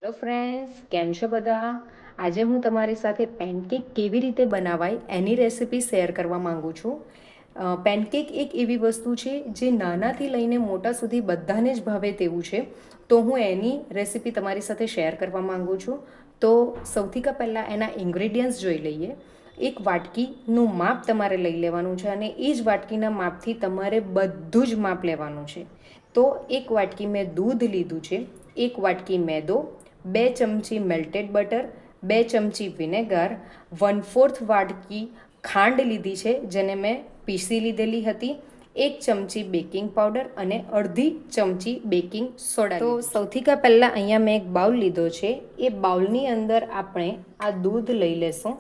Hello friends, કેમ છો બધા? આજે હું તમારી સાથે પેનકેક કેવી રીતે બનાવાય એની રેસિપી શેર કરવા માંગુ છું. પેનકેક એક એવી વસ્તુ છે જે નાનાથી લઈને મોટા સુધી બધાને જ ભાવે તેવું છે. તો હું એની રેસિપી તમારી સાથે શેર કરવા માંગુ છું. તો સૌથી પહેલાં એના ઇન્ગ્રેડિયન્ટ્સ જોઈ લઈએ. એક વાટકીનું માપ તમારે લઈ લેવાનું છે અને એ જ વાટકીના માપથી તમારે બધું જ માપ લેવાનું છે. તો એક વાટકી મેં દૂધ લીધું છે, એક વાટકી મેદો, 2 ચમચી મેલ્ટેડ બટર, 2 ચમચી વિનેગર, 1/4 વાટકી ખાંડ લીધી છે જેને મેં પીસી લીધેલી હતી, 1 ચમચી બેકિંગ પાવડર અને અડધી ચમચી બેકિંગ સોડા. તો સૌથી પહેલાં અહીંયા મેં એક બાઉલ લીધો છે. એ બાઉલની અંદર આપણે આ દૂધ લઈ લેશું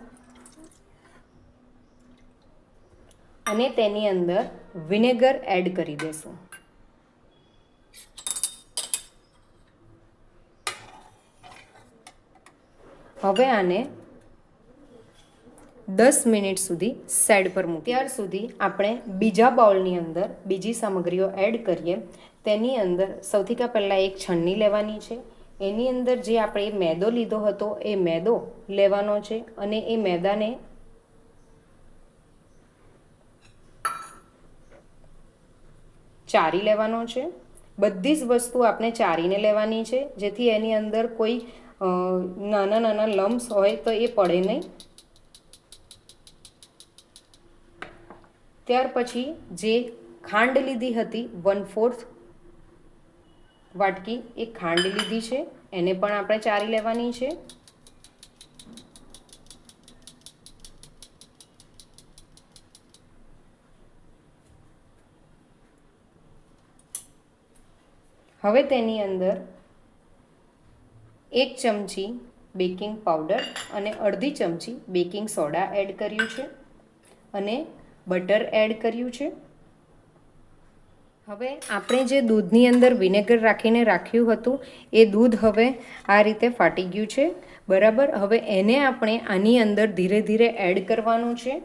અને તેની અંદર વિનેગર એડ કરી દેશું. હવે આને 10 મિનિટ સુધી સાઈડ પર મૂકીએ. ત્યાર સુધી આપણે બીજા બાઉલની અંદર બીજી સામગ્રીઓ એડ કરીએ. તેની અંદર સૌથી પહેલાં એક છન્ની લેવાની છે. એની અંદર જે આપણે મેદો લીધો હતો એ મેદો લેવાનો છે અને એ મેદાને ચારી લેવાનો છે. બધી જ વસ્તુ આપણે ચારીને લેવાની છે જેથી એની અંદર કોઈ નાના નાના લમ્સ હોય તો એ પડે નહીં. ત્યાર પછી જે ખાંડ લીધી હતી 1/4 વાટકી એ ખાંડ લીધી છે, એને પણ આપણે ચારી લેવાની છે. હવે તેની અંદર 1 ચમચી બેકિંગ પાવડર અને અડધી ચમચી બેકિંગ સોડા એડ કર્યું છે અને બટર એડ કર્યું છે. હવે આપણે જે દૂધની અંદર વિનેગર રાખીને રાખ્યું હતું એ દૂધ હવે આ રીતે ફાટી ગયું છે, બરાબર. હવે એને આપણે આની અંદર ધીરે ધીરે એડ કરવાનું છે.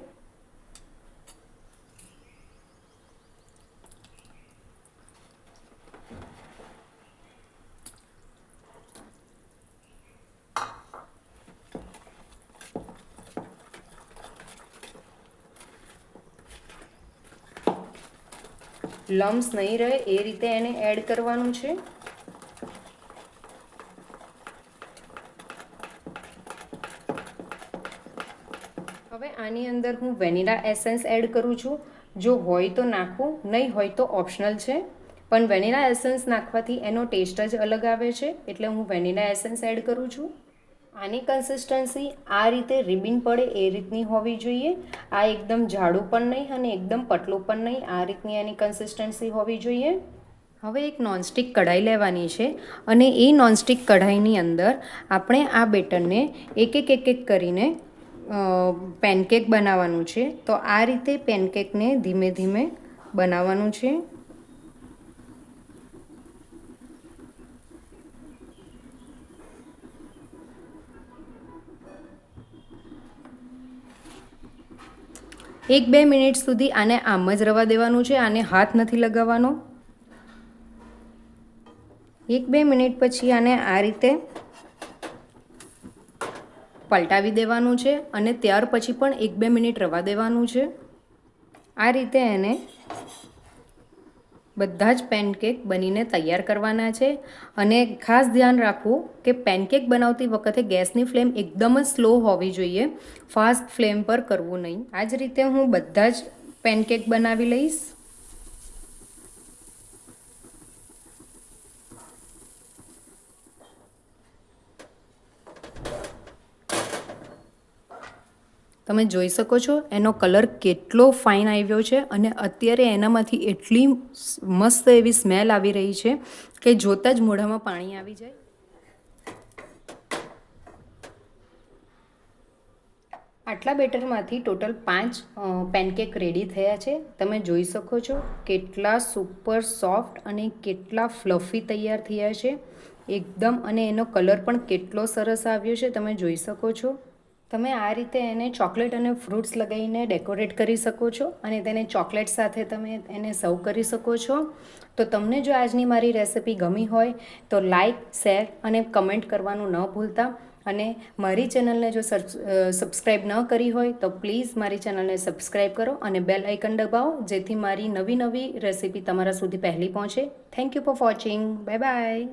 લમ્સ નહીં રહે એ રીતે એને એડ કરવાનું છે. હવે આની અંદર હું વેનીલા એસેન્સ એડ કરું છું. જો હોય તો નાખવું, નહીં હોય તો ઓપ્શનલ છે. પણ વેનીલા એસેન્સ નાખવાથી એનો ટેસ્ટ જ અલગ આવે છે, એટલે હું વેનીલા એસેન્સ એડ કરું છું. આની કન્સિસ્ટન્સી આ રીતે રિબિન પડે એ રીતની હોવી જોઈએ. આ એકદમ જાડું પણ નહીં અને એકદમ પતલું પણ નહીં, આ રીતની એની કન્સિસ્ટન્સી હોવી જોઈએ. હવે એક નોનસ્ટિક કઢાઈ લેવાની છે અને એ નોનસ્ટિક કઢાઈની અંદર આપણે આ બેટરને એક એક કરીને પેનકેક બનાવવાનું છે. તો આ રીતે પેનકેકને ધીમે ધીમે બનાવવાનું છે. એક બે મિનિટ સુધી આને આમ જ રવા દેવાનું છે. આને હાથ નથી લગાવવાનો. 1-2 મિનિટ પછી આને આ રીતે પલટાવી દેવાનું છે અને ત્યાર પછી પણ 1-2 મિનિટ રવા દેવાનું છે. આ રીતે એને બધા જ પેનકેક બનીને તૈયાર કરવાના છે. અને ખાસ ધ્યાન રાખવું કે પેનકેક બનાવતી વખતે ગેસની ફ્લેમ એકદમ જ સ્લો હોવી જોઈએ, ફાસ્ટ ફ્લેમ પર કરવું નહીં. આ જ રીતે હું બધા જ પેનકેક બનાવી લઈશ. તમે જોઈ શકો છો એનો કલર કેટલો ફાઇન આવ્યો છે અને અત્યારે એનામાંથી એટલી મસ્ત એવી સ્મેલ આવી રહી છે કે જોતાં જ મોઢામાં પાણી આવી જાય. આટલા બેટરમાંથી ટોટલ 5 પેનકેક રેડી થયા છે. તમે જોઈ શકો છો કેટલા સુપર સોફ્ટ અને કેટલા ફ્લફી તૈયાર થયા છે એકદમ. અને એનો કલર પણ કેટલો સરસ આવ્યો છે, તમે જોઈ શકો છો. તમે આ રીતે એને ચોકલેટ અને ફ્રૂટ્સ લગાવીને ડેકોરેટ કરી શકો છો અને તેને ચોકલેટ સાથે તમે એને સર્વ કરી શકો છો. તો તમને જો આજની મારી રેસિપી ગમી હોય તો લાઈક, શેર અને કમેન્ટ કરવાનું ન ભૂલતા. અને મારી ચેનલને જો સબસ્ક્રાઈબ ન કરી હોય તો પ્લીઝ મારી ચેનલને સબસ્ક્રાઈબ કરો અને બેલ આઇકન દબાવો, જેથી મારી નવી રેસિપી તમારા સુધી પહેલી પહોંચે. Thank you for watching. Bye bye.